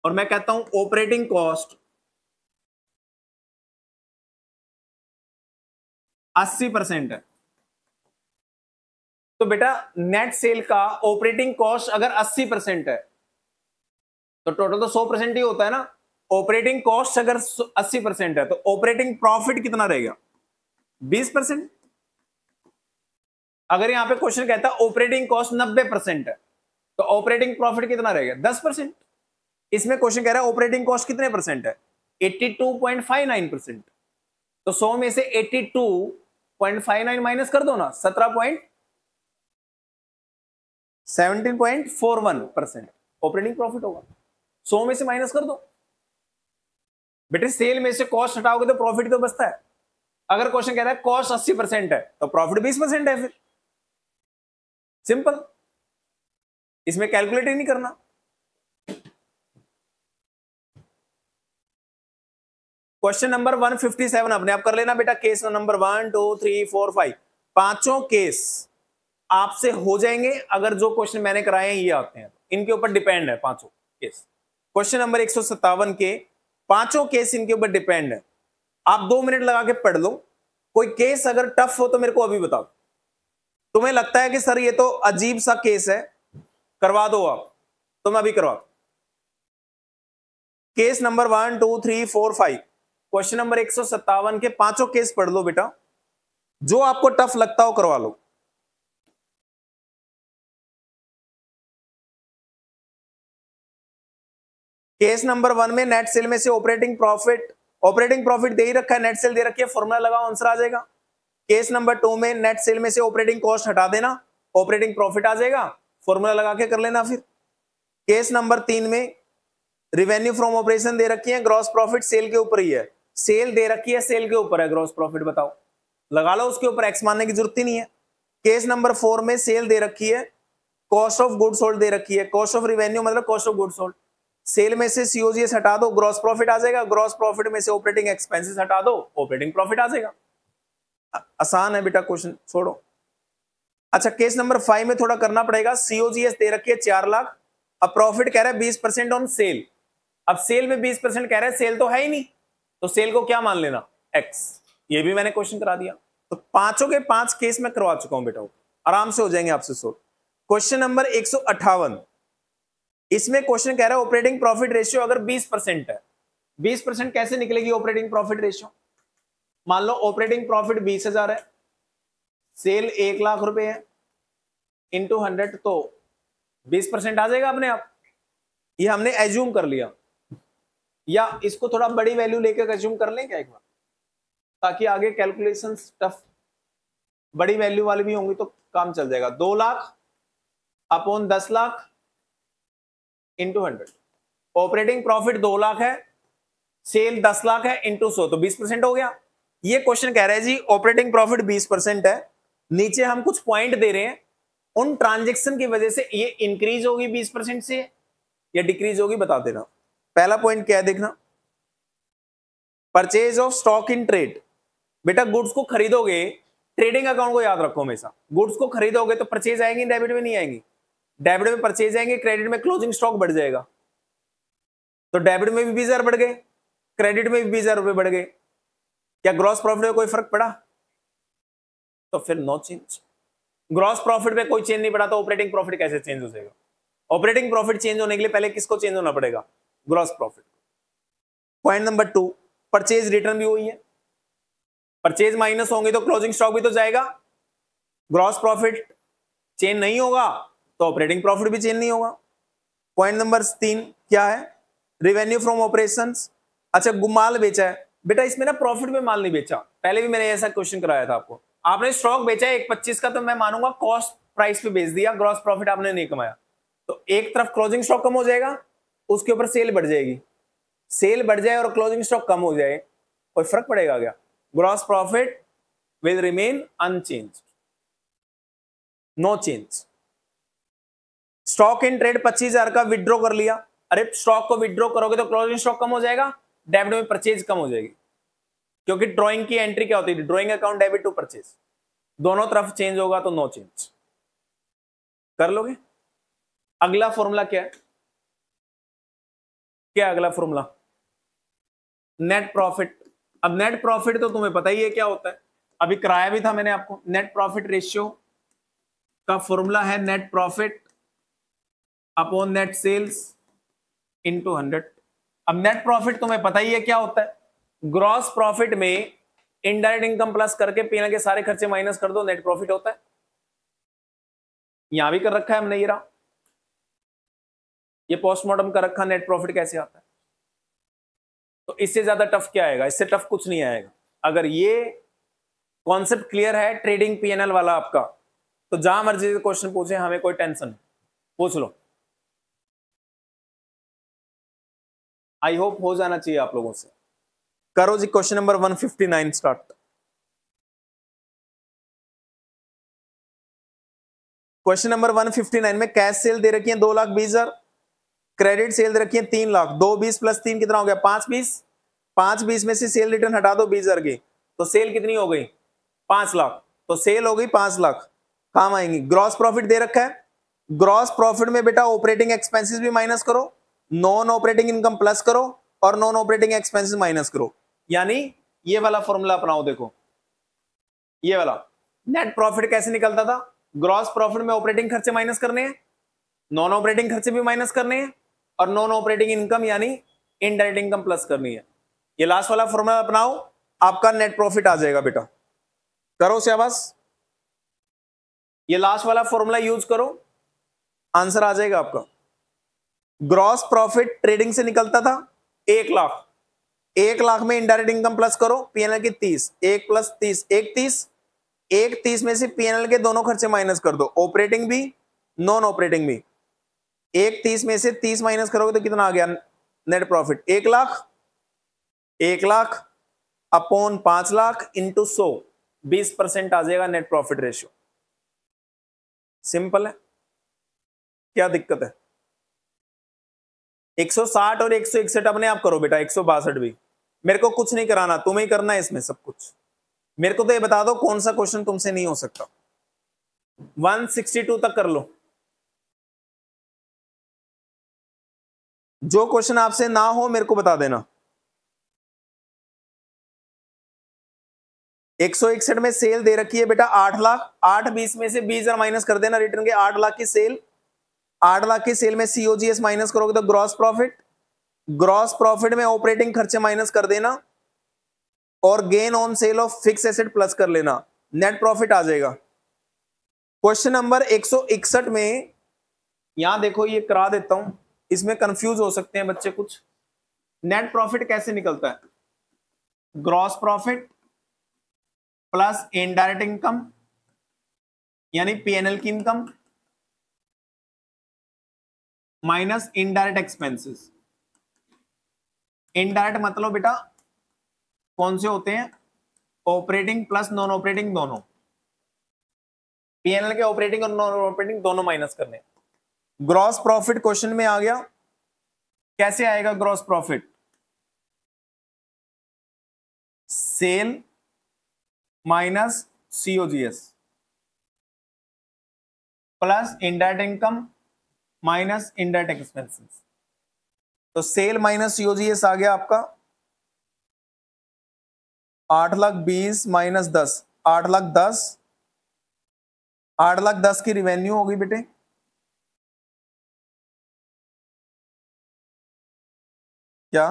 और मैं कहता हूं ऑपरेटिंग कॉस्ट 80% है, तो बेटा नेट सेल का ऑपरेटिंग कॉस्ट अगर 80% है तो टोटल तो 100% ही होता है ना। ऑपरेटिंग कॉस्ट अगर 80% है तो ऑपरेटिंग प्रॉफिट कितना रहेगा 20%। अगर यहां पे क्वेश्चन कहता है ऑपरेटिंग कॉस्ट 90% है तो ऑपरेटिंग प्रॉफिट कितना रहेगा 10%। इसमें क्वेश्चन कह रहा है ऑपरेटिंग कॉस्ट कितने परसेंट है 82.59%, तो 100 में से 82.59 माइनस कर दो ना 17.41% ऑपरेटिंग प्रॉफिट होगा, 100 में से माइनस कर दो बेटे, सेल में से कॉस्ट हटाओगे तो प्रॉफिट तो बचता है। अगर क्वेश्चन कहता है कॉस्ट 80% है तो प्रॉफिट 20% है, फिर सिंपल, इसमें कैलकुलेट ही नहीं करना। क्वेश्चन नंबर 157 अपने आप कर लेना बेटा, केस नंबर 1 2 3 4 5 पांचों केस आपसे हो जाएंगे अगर जो क्वेश्चन मैंने कराए हैं ये आते हैं, इनके ऊपर डिपेंड है पांचों केस। क्वेश्चन नंबर 157 के पांचों केस इनके ऊपर डिपेंड है, आप 2 मिनट लगा के पढ़ लो। कोई केस अगर टफ हो तो मेरे को अभी बताओ, तुम्हें लगता है कि सर ये तो अजीब सा केस है करवा दो आप, तो मैं अभी करवा। केस नंबर 1 2 3 4 5 क्वेश्चन नंबर 157 के पांचों केस पढ़ लो बेटा, जो आपको टफ लगता हो करवा लो। केस नंबर 1 में नेट सेल में से ऑपरेटिंग प्रॉफिट दे ही रखा है, नेट सेल दे रखी है, फॉर्मूला लगाओ आंसर आ जाएगा। केस नंबर 2 में नेट सेल में से ऑपरेटिंग कॉस्ट हटा देना, ऑपरेटिंग प्रॉफिट आ जाएगा, फॉर्मूला लगा के कर लेना। फिर केस नंबर 3 में रिवेन्यू फ्रॉम ऑपरेशन दे रखी है, ग्रॉस प्रॉफिट सेल के ऊपर ही है, सेल दे रखी है सेल के ऊपर है, ग्रॉस प्रॉफिट बताओ, लगा लो, उसके ऊपर एक्स मानने की जरूरत ही नहीं है। केस नंबर 4 में सेल दे रखी है, कॉस्ट ऑफ गुड सोल्ड दे रखी है, कॉस्ट ऑफ रिवेन्यू मतलब cost of good sold, sale में से सीओजीएस हटा दो, ग्रॉस प्रॉफिट आ जाएगा, ग्रॉस प्रॉफिट में से ऑपरेटिंग एक्सपेंसेस हटा दो, ऑपरेटिंग प्रॉफिट आ जाएगा। आसान है बेटा क्वेश्चन, छोड़ो। अच्छा केस नंबर 5 में थोड़ा करना पड़ेगा, सीओजीएस दे रखी है 4 लाख, अब प्रॉफिट कह रहा है 20% ऑन सेल, अब सेल में 20% कह रहा है, सेल तो है ही नहीं, तो सेल को क्या मान लेना, x। ये भी मैंने क्वेश्चन करा दिया। तो पांचों के 5 केस में करवा चुका हूं बेटा, आराम से हो जाएंगे आपसे सोल्व। क्वेश्चन नंबर 158, इसमें क्वेश्चन कह रहा है ऑपरेटिंग प्रॉफिट रेशियो अगर 20% है, 20% कैसे निकलेगी ऑपरेटिंग प्रॉफिट रेशियो। मान लो ऑपरेटिंग प्रॉफिट 20,000 है, सेल 1 लाख रुपए है, इंटू 100 तो 20% आ जाएगा अपने आप। ये हमने एज्यूम कर लिया, या इसको थोड़ा बड़ी वैल्यू लेकर एज्यूम कर लें क्या एक बार, ताकि आगे कैलकुलेशन टफ बड़ी वैल्यू वाली भी होंगी तो काम चल जाएगा। 2 lakh upon 10 lakh into 100। Operating profit 2 lakh है, सेल 10 लाख है, इंटू 100 तो 20% हो गया। ये क्वेश्चन कह रहा है जी ऑपरेटिंग प्रॉफिट 20% है, नीचे हम कुछ पॉइंट दे रहे हैं, उन ट्रांजेक्शन की वजह से ये इंक्रीज होगी 20% से या डिक्रीज होगी, बता देना। पहला पॉइंट क्या है देखना, purchase of stock in trade. बेटा गुड्स को खरीदोगे, ट्रेडिंग अकाउंट को याद रखो हमेशा, गुड्स को खरीदोगे तो परचेज आएंगी, डेबिट में नहीं आएंगी। डेबिट में परचेज आएंगे, क्रेडिट में क्लोजिंग स्टॉक बढ़ जाएगा, तो डेबिट में भी 20,000 बढ़ गए, क्रेडिट में भी 20,000 रुपए बढ़ गए। क्या ग्रॉस प्रॉफिट में कोई फर्क पड़ा? तो फिर नो चेंज। ग्रॉस प्रॉफिट में कोई चेंज नहीं पड़ा तो ऑपरेटिंग प्रॉफिट कैसे चेंज हो जाएगा? ऑपरेटिंग प्रॉफिट चेंज होने के लिए पहले किसको चेंज होना पड़ेगा? Gross profit. Point number 2, purchase return भी वही है, परचेज माइनस होंगे तो क्लोजिंग स्टॉक भी तो जाएगा। ग्रॉस प्रॉफिट चेंज नहीं होगा तो ऑपरेटिंग प्रॉफिट भी चेंज नहीं होगा। पॉइंट नंबर 3 क्या है? Revenue from operations. अच्छा माल बेचा है, बेटा इसमें ना प्रॉफिट में माल नहीं बेचा, पहले भी मैंने ऐसा क्वेश्चन कराया था आपको। आपने स्टॉक बेचा है 1.25 का, तो मैं मानूंगा कॉस्ट प्राइस पे बेच दिया, ग्रॉस प्रॉफिट आपने नहीं कमाया। तो एक तरफ क्लोजिंग स्टॉक कम हो जाएगा, उसके ऊपर सेल बढ़ जाएगी, सेल बढ़ जाए और क्लोजिंग स्टॉक कम हो जाए, कोई फर्क पड़ेगा क्या? Gross profit will remain unchanged, no change. Stock in trade 25,000 का विड्रॉ कर लिया, अरे स्टॉक को विड्रॉ करोगे तो क्लोजिंग स्टॉक कम हो जाएगा, डेबिट में परचेज कम हो जाएगी, क्योंकि ड्राइंग की एंट्री क्या होती है? Drawing account debit to purchase, दोनों तरफ चेंज होगा तो नो चेंज। कर लोगे? अगला फॉर्मूला क्या है? क्या अगला फॉर्मूला? Net profit. अब नेट प्रॉफिट तो तुम्हें पता ही है क्या होता है, अभी कराया भी था मैंने आपको। नेट प्रॉफिट रेशियो का फॉर्मूला है net profit upon net sales into 100। अब नेट प्रॉफिट तुम्हें पता ही है क्या होता है, ग्रॉस प्रॉफिट में इनडायरेक्ट इनकम प्लस करके पीएनएल के सारे खर्चे माइनस कर दो, नेट प्रॉफिट होता है। यहां भी कर रखा है हमने, ये पोस्टमार्टम कर रखा, नेट प्रॉफिट कैसे आता है। तो इससे ज्यादा टफ क्या आएगा? इससे टफ कुछ नहीं आएगा। अगर ये कॉन्सेप्ट क्लियर है ट्रेडिंग पीएनएल वाला आपका, तो जहां मर्जी से क्वेश्चन पूछे, हमें कोई टेंशन नहीं, पूछ लो। आई होप हो जाना चाहिए आप लोगों से। करो जी question number 159 start. Question number 159 में कैश सेल दे रखी है 2,20,000, क्रेडिट सेल दे रखी है 3 लाख। 2,20 प्लस 3 कितना हो गया? 5,20। 5,20 में से सेल रिटर्न हटा दो 20,000 की, तो सेल कितनी हो गई? 5 लाख। तो सेल हो गई 5 लाख, काम आएंगी। ग्रॉस प्रॉफिट दे रखा है, ग्रॉस प्रॉफिट में बेटा ऑपरेटिंग एक्सपेंसेस भी माइनस करो, नॉन ऑपरेटिंग इनकम प्लस करो और नॉन ऑपरेटिंग एक्सपेंसेस माइनस करो। यानी ये वाला फॉर्मूला अपनाओ। देखो ये वाला नेट प्रॉफिट कैसे निकलता था? ग्रॉस प्रॉफिट में ऑपरेटिंग खर्चे माइनस करने हैं, नॉन ऑपरेटिंग खर्चे भी माइनस करने हैं, और नॉन ऑपरेटिंग इनकम यानी इनडायरेक्ट इनकम प्लस करनी है। ये लास्ट वाला फॉर्मूला अपनाओ, आपका नेट प्रॉफिट आ जाएगा बेटा। करो शाबाश, ये लास्ट वाला फॉर्मूला यूज करो, आंसर आ जाएगा आपका। ग्रॉस प्रॉफिट ट्रेडिंग से निकलता था 1 लाख, 1 लाख में इनडायरेक्ट इनकम प्लस करो, पीएनएल की 30, 1 प्लस 30 1 30, 1 30 में से पीएनएल के दोनों खर्चे माइनस कर दो, ऑपरेटिंग भी नॉन ऑपरेटिंग भी। 1 30 में से 30 माइनस करोगे तो कितना आ गया net profit? 1 lakh. 1 lakh upon 5 lakh into 100, 20% आ जाएगा नेट प्रॉफिट रेशियो। सिंपल है, क्या दिक्कत है? 160 और 161 अपने आप करो बेटा, 162 भी। मेरे को कुछ नहीं कराना, तुम्हें ही करना है इसमें सब कुछ। मेरे को तो ये बता दो कौन सा क्वेश्चन तुमसे नहीं हो सकता। 162 तक कर लो। जो क्वेश्चन आपसे ना हो मेरे को बता देना। 161 में सेल दे रखी है बेटा 8 लाख, 8 20 में से 20,000 माइनस कर देना रिटर्न के, 8 लाख की सेल, 8 लाख की सेल में सीओजीएस माइनस करोगे तो ग्रॉस प्रॉफिट, ग्रॉस प्रॉफिट में ऑपरेटिंग खर्चे माइनस कर देना और gain on sale of fix asset plus कर लेना, नेट प्रॉफिट आ जाएगा। क्वेश्चन नंबर 161 में यहां देखो, ये करा देता हूं, इसमें कंफ्यूज हो सकते हैं बच्चे कुछ। नेट प्रॉफिट कैसे निकलता है? Gross profit plus indirect income यानी पीएनएल की income minus indirect expenses. Indirect मतलब बेटा कौन से होते हैं? ऑपरेटिंग प्लस नॉन ऑपरेटिंग दोनों, पीएनएल के ऑपरेटिंग और नॉन ऑपरेटिंग दोनों माइनस करने। ग्रॉस प्रॉफिट क्वेश्चन में आ गया, कैसे आएगा gross profit? Sale minus COGS plus indirect income minus indirect expenses. तो सेल माइनस सीओजीएस आ गया आपका 8,20,000 माइनस 10, 8,10,000, 8,10,000 की रिवेन्यू होगी बेटे, क्या?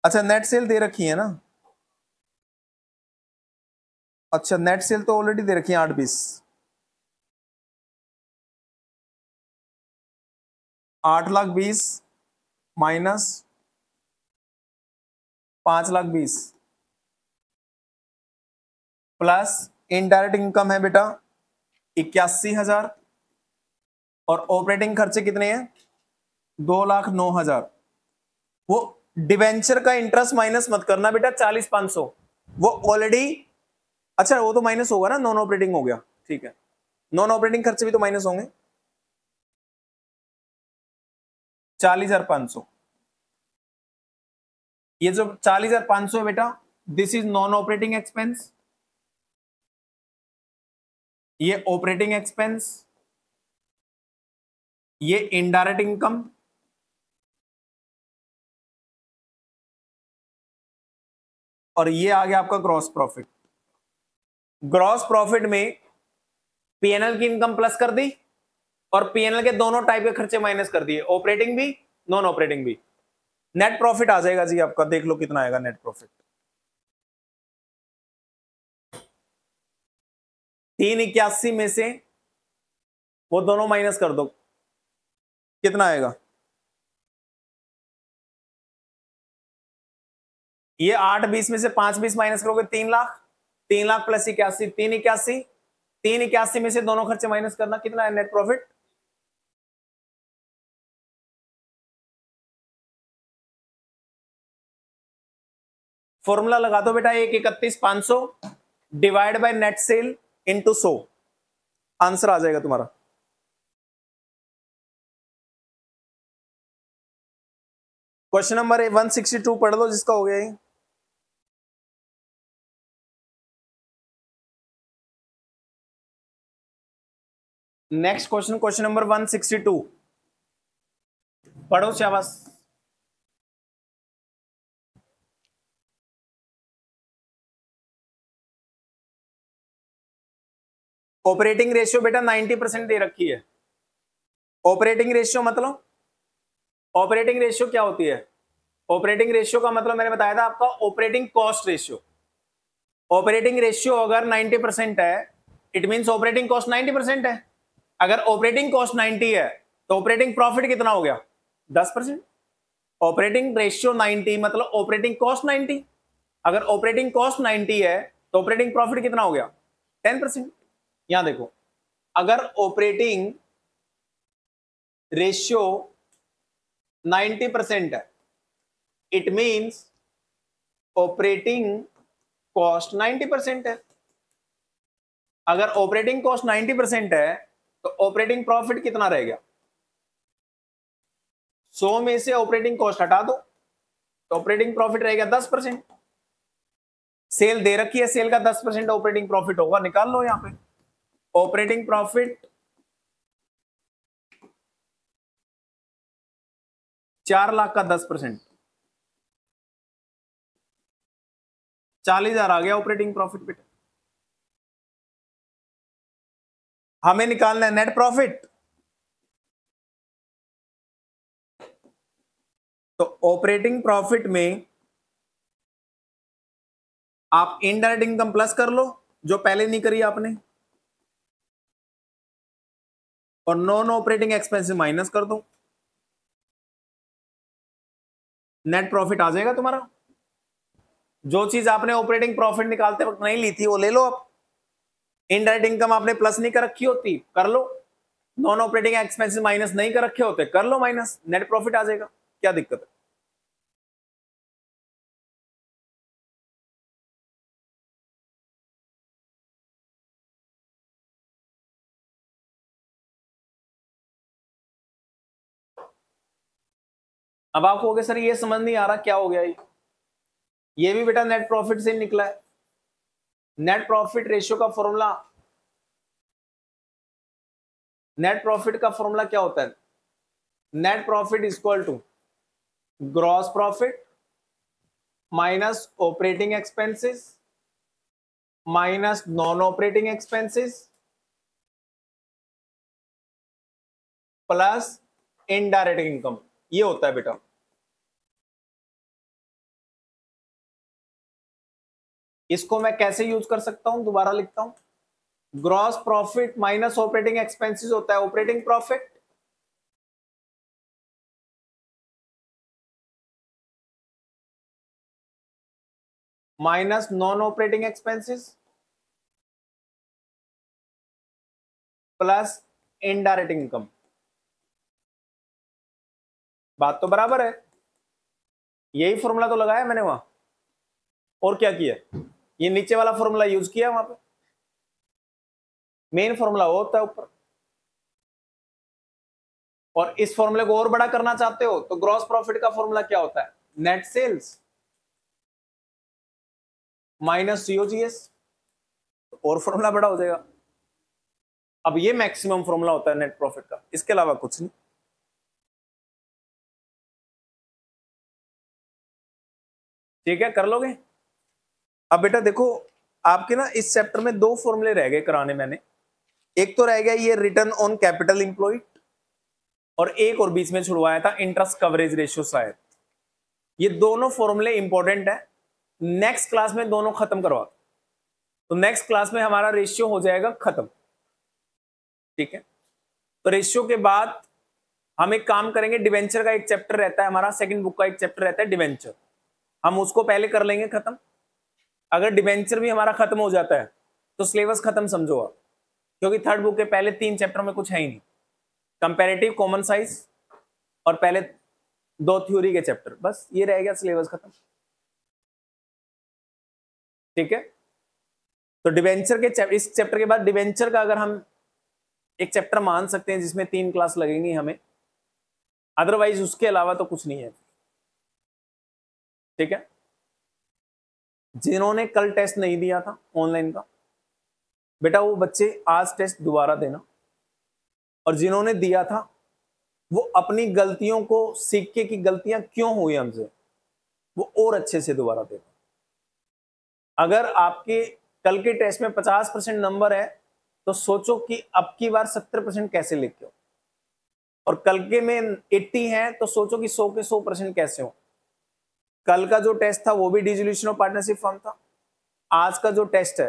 अच्छा नेट सेल दे रखी है ना, अच्छा नेट सेल तो ऑलरेडी दे रखी है 8,20,000, 8,20,000 माइनस 5,20,000 प्लस इनडायरेक्ट इनकम है बेटा 81,000 और ऑपरेटिंग खर्चे कितने हैं? 2,09,000। वो डिवेंचर का इंटरेस्ट माइनस मत करना बेटा 40,500, वो ऑलरेडी, अच्छा वो तो माइनस होगा ना, नॉन ऑपरेटिंग हो गया, ठीक है, नॉन ऑपरेटिंग खर्चे भी तो माइनस होंगे। 40,500, ये जो 40,500 है बेटा, this is non operating expense, ये ऑपरेटिंग एक्सपेंस, ये इनडायरेक्ट इनकम, और ये आ गया आपका ग्रॉस प्रॉफिट। ग्रॉस प्रॉफिट में पीएनएल की इनकम प्लस कर दी और पीएनएल के दोनों टाइप के खर्चे माइनस कर दिए, ऑपरेटिंग भी नॉन ऑपरेटिंग भी। नेट प्रॉफिट आ जाएगा जी आपका, देख लो कितना आएगा नेट प्रॉफिट। 381 में से वो दोनों माइनस कर दो, कितना आएगा? ये 8,20 में से 5,20 माइनस करोगे 3 लाख, 3 लाख प्लस 81, 381, 381 में से दोनों खर्चे माइनस करना, कितना है नेट प्रॉफिट? फॉर्मूला लगा दो बेटा, 1,31,500 divide by net sale into 100, answer आ जाएगा तुम्हारा। क्वेश्चन नंबर 162 पढ़ लो जिसका हो गया है। नेक्स्ट क्वेश्चन, क्वेश्चन नंबर 162 पढ़ो, शाबाश। ऑपरेटिंग रेशियो बेटा 90% दे रखी है। ऑपरेटिंग रेशियो मतलब, ऑपरेटिंग रेशियो क्या होती है? ऑपरेटिंग रेशियो का मतलब मैंने बताया था आपका, operating cost ratio. Operating ratio अगर 90% है, इट मींस ऑपरेटिंग कॉस्ट 90% है। अगर ऑपरेटिंग कॉस्ट 90 है तो ऑपरेटिंग प्रॉफिट कितना हो गया? 10%। ऑपरेटिंग रेशियो 90 मतलब ऑपरेटिंग कॉस्ट 90, अगर ऑपरेटिंग कॉस्ट 90 है तो ऑपरेटिंग प्रॉफिट कितना हो गया? 10%। यहां देखो, अगर ऑपरेटिंग रेशियो 90% है, इट मींस ऑपरेटिंग कॉस्ट 90% है। अगर ऑपरेटिंग कॉस्ट 90% है तो ऑपरेटिंग प्रॉफिट कितना रहेगा? 100 में से ऑपरेटिंग कॉस्ट हटा दो तो ऑपरेटिंग प्रॉफिट रहेगा 10%। सेल दे रखी है, सेल का 10% ऑपरेटिंग प्रॉफिट होगा, निकाल लो यहां पे। ऑपरेटिंग प्रॉफिट 4 लाख का 10%, 40,000 आ गया ऑपरेटिंग प्रॉफिट बेटा। हमें निकालना है नेट प्रॉफिट। तो ऑपरेटिंग प्रॉफिट में आप इनडायरेक्ट इनकम प्लस कर लो जो पहले नहीं करी आपने, और नॉन ऑपरेटिंग एक्सपेंसेस माइनस कर दो, नेट प्रॉफिट आ जाएगा तुम्हारा। जो चीज आपने ऑपरेटिंग प्रॉफिट निकालते वक्त नहीं ली थी वो ले लो। अब इनडायरेक्ट इनकम आपने प्लस नहीं कर रखी होती, कर लो। नॉन ऑपरेटिंग एक्सपेंसेस माइनस नहीं कर रखे होते, कर लो माइनस, नेट प्रॉफिट आ जाएगा। क्या दिक्कत है? अब आप कहोगे सर ये समझ नहीं आ रहा क्या हो गया ये भी बेटा नेट प्रॉफिट से निकला है। नेट प्रॉफिट रेशियो का फॉर्मूला, नेट प्रॉफिट का फॉर्मूला क्या होता है? Net profit equal to gross profit minus operating expenses minus non operating expenses plus indirect income, ये होता है बेटा। इसको मैं कैसे यूज कर सकता हूं, दोबारा लिखता हूं। Gross profit minus operating expenses होता है operating profit, minus non operating expenses plus indirect income. बात तो बराबर है, यही फॉर्मूला तो लगाया मैंने वहां, और क्या किया? ये नीचे वाला फॉर्मूला यूज किया वहां पे, मेन फॉर्मूला वो होता है ऊपर। और इस फॉर्मूले को और बड़ा करना चाहते हो तो ग्रॉस प्रॉफिट का फॉर्मूला क्या होता है? नेट सेल्स माइनस सीओजीएस, और फॉर्मूला बड़ा हो जाएगा। अब ये मैक्सिमम फॉर्मूला होता है नेट प्रॉफिट का, इसके अलावा कुछ नहीं। ठीक है, कर लोगे? अब बेटा देखो, आपके ना इस चैप्टर में 2 फॉर्मूले रह गए कराने मैंने। एक तो रह गया ये रिटर्न ऑन कैपिटल इंप्लॉयड, और एक और बीच में छुड़वाया था इंटरेस्ट कवरेज रेशियो शायद। ये दोनों फॉर्मूले इंपॉर्टेंट है, नेक्स्ट क्लास में दोनों खत्म करवा, तो नेक्स्ट क्लास में हमारा रेशियो हो जाएगा खत्म। ठीक है, तो रेशियो के बाद हम एक काम करेंगे, डिवेंचर का एक चैप्टर रहता है हमारा, सेकंड बुक का एक चैप्टर रहता है डिवेंचर, हम उसको पहले कर लेंगे खत्म। अगर डिवेंचर भी हमारा खत्म हो जाता है तो सिलेबस खत्म समझो आप, क्योंकि थर्ड बुक के पहले 3 चैप्टर में कुछ है ही नहीं, कंपैरेटिव, कॉमन साइज और पहले 2 थ्योरी के चैप्टर, बस ये रह गया, सिलेबस खत्म। ठीक है, तो डिवेंचर के इस चैप्टर के बाद डिवेंचर का अगर हम एक चैप्टर मान सकते हैं जिसमें 3 क्लास लगेंगी हमें, अदरवाइज उसके अलावा तो कुछ नहीं है। ठीक है, जिन्होंने कल टेस्ट नहीं दिया था ऑनलाइन का, बेटा वो बच्चे आज टेस्ट दोबारा देना, और जिन्होंने दिया था वो अपनी गलतियों को सीख के कि गलतियां क्यों हुई हमसे, वो और अच्छे से दोबारा देना। अगर आपके कल के टेस्ट में 50% नंबर है तो सोचो कि अब की बार 70% कैसे लेके हो, और कल के में 80 है तो सोचो कि 100 के 100% कैसे हो। कल का जो टेस्ट था वो भी डिसोल्यूशन ऑफ पार्टनरशिप फॉर्म था, आज का जो टेस्ट है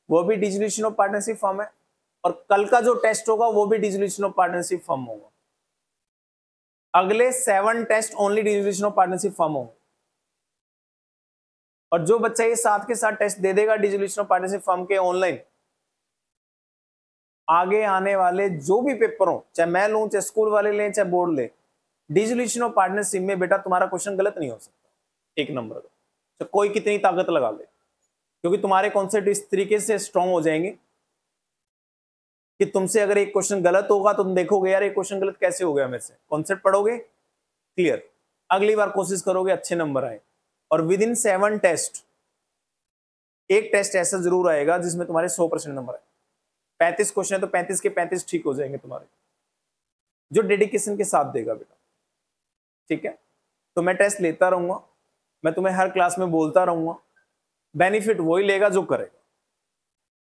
वो भी डिसोल्यूशन ऑफ पार्टनरशिप फॉर्म है, और कल का जो टेस्ट होगा वो भी डिसोल्यूशन ऑफ पार्टनरशिप फॉर्म होगा। अगले 7 test only dissolution of partnership form होगा, और जो बच्चा ये साथ के साथ टेस्ट दे देगा डिसोल्यूशन ऑफ पार्टनरशिप फॉर्म के ऑनलाइन, आगे आने वाले जो भी पेपर हो, चाहे मैं लूं, चाहे स्कूल वाले लें, चाहे बोर्ड ले, डिसोल्यूशन ऑफ पार्टनरशिप में बेटा तुम्हारा क्वेश्चन गलत नहीं हो सकता 1 नंबर का, तो कोई कितनी ताकत लगा ले, क्योंकि तुम्हारे कॉन्सेप्ट इस तरीके से स्ट्रांग हो जाएंगे कि तुमसे अगर एक क्वेश्चन गलत होगा तो तुम देखोगे यार ये क्वेश्चन गलत कैसे हो गया मेरे से, कॉन्सेप्ट पढ़ोगे क्लियर, अगली बार कोशिश करोगे अच्छे नंबर आए। और विद इन 7 टेस्ट एक टेस्ट ऐसा जरूर आएगा जिसमें तुम्हारे 100% नंबर आए। 35 क्वेश्चन है तो 35 के 35 ठीक हो जाएंगे तुम्हारे, जो डेडिकेशन के साथ देगा बेटा। ठीक है, तो मैं टेस्ट लेता रहूंगा, मैं तुम्हें हर क्लास में बोलता रहूंगा, बेनिफिट वही लेगा जो करेगा।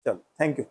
चलो, थैंक यू।